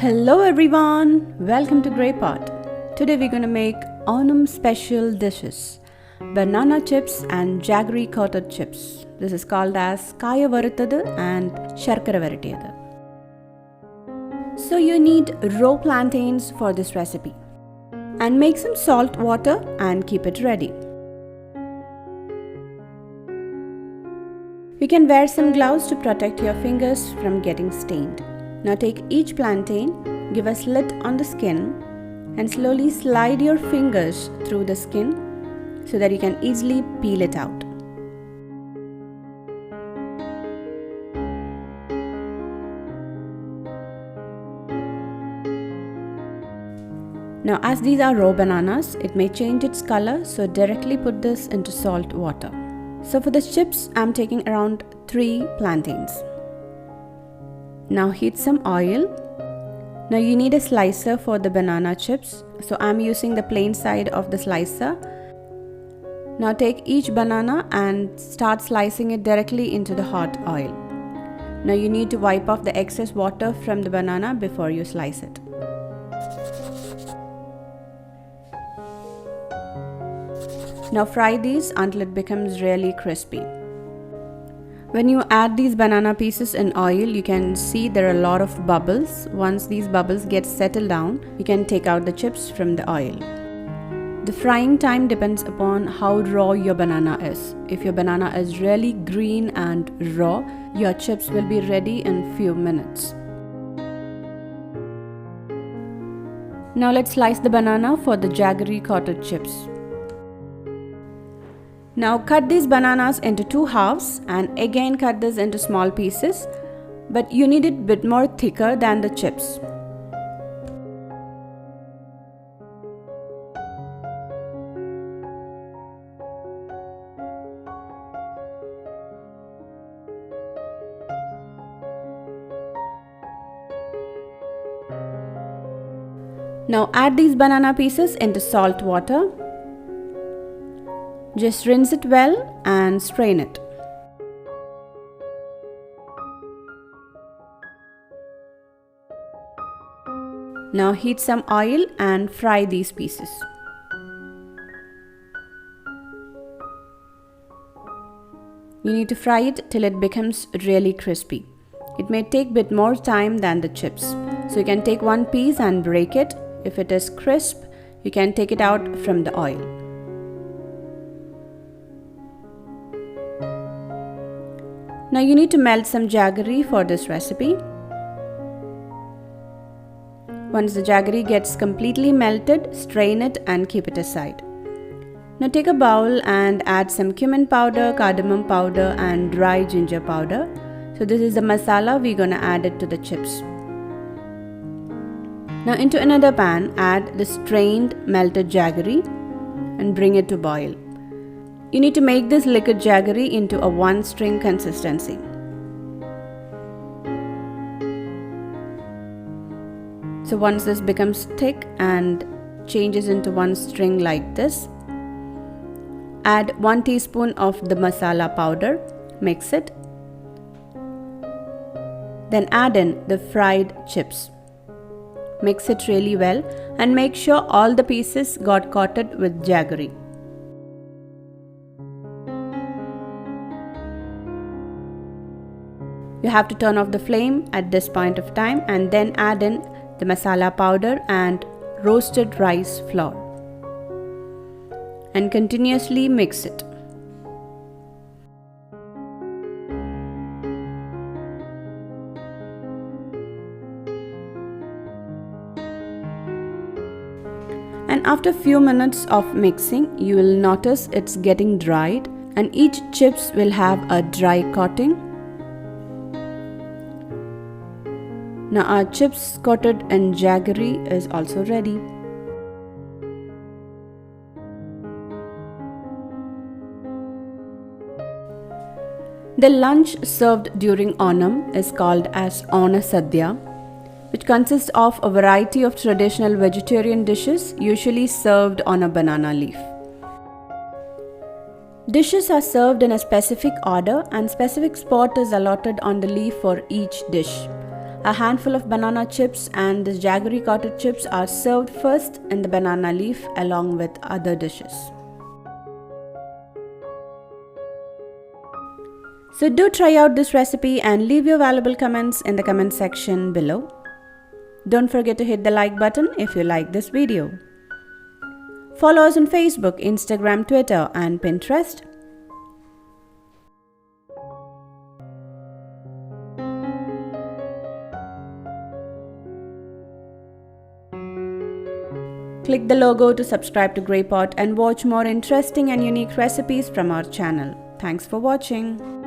Hello everyone, welcome to Grey Pot. Today we're going to make Onam special dishes, banana chips and jaggery coated chips. This is called as Kayavaratty and Sharkkaravaratty. So you need raw plantains for this recipe. And make some salt water and keep it ready. You can wear some gloves to protect your fingers from getting stained. Now take each plantain, give a slit on the skin and slowly slide your fingers through the skin so that you can easily peel it out. Now as these are raw bananas, it may change its color, so directly put this into salt water. So for the chips, I'm taking around 3 plantains. Now heat some oil. Now you need a slicer for the banana chips. So I'm using the plain side of the slicer. Now take each banana and start slicing it directly into the hot oil. Now you need to wipe off the excess water from the banana before you slice it. Now fry these until it becomes really crispy. When you add these banana pieces in oil, you can see there are a lot of bubbles. Once these bubbles get settled down, you can take out the chips from the oil. The frying time depends upon how raw your banana is. If your banana is really green and raw, your chips will be ready in few minutes. Now let's slice the banana for the jaggery coated chips. Now cut these bananas into 2 halves and again cut this into small pieces, but you need it a bit more thicker than the chips. Now add these banana pieces into salt water. Just rinse it well and strain it. Now heat some oil and fry these pieces. You need to fry it till it becomes really crispy. It may take a bit more time than the chips. So you can take one piece and break it. If it is crisp, you can take it out from the oil. Now you need to melt some jaggery for this recipe. Once the jaggery gets completely melted, strain it and keep it aside. Now take a bowl and add some cumin powder, cardamom powder and dry ginger powder. So this is the masala, we're gonna add it to the chips. Now into another pan, add the strained melted jaggery and bring it to boil. You need to make this liquid jaggery into a 1-string consistency. So once this becomes thick and changes into 1 string like this, add 1 teaspoon of the masala powder, mix it. Then add in the fried chips. Mix it really well and make sure all the pieces got coated with jaggery. You have to turn off the flame at this point of time and then add in the masala powder and roasted rice flour and continuously mix it. And after a few minutes of mixing, you will notice it's getting dried and each chips will have a dry coating. Now our chips coated in jaggery is also ready. The lunch served during Onam is called as Ona Sadhya, which consists of a variety of traditional vegetarian dishes usually served on a banana leaf. Dishes are served in a specific order and specific spot is allotted on the leaf for each dish. A handful of banana chips and this Jaggery cottage chips are served first in the banana leaf along with other dishes. So do try out this recipe and leave your valuable comments in the comment section below. Don't forget to hit the like button if you like this video. Follow us on Facebook, Instagram, Twitter and Pinterest. Click the logo to subscribe to Grey Pot and watch more interesting and unique recipes from our channel. Thanks for watching.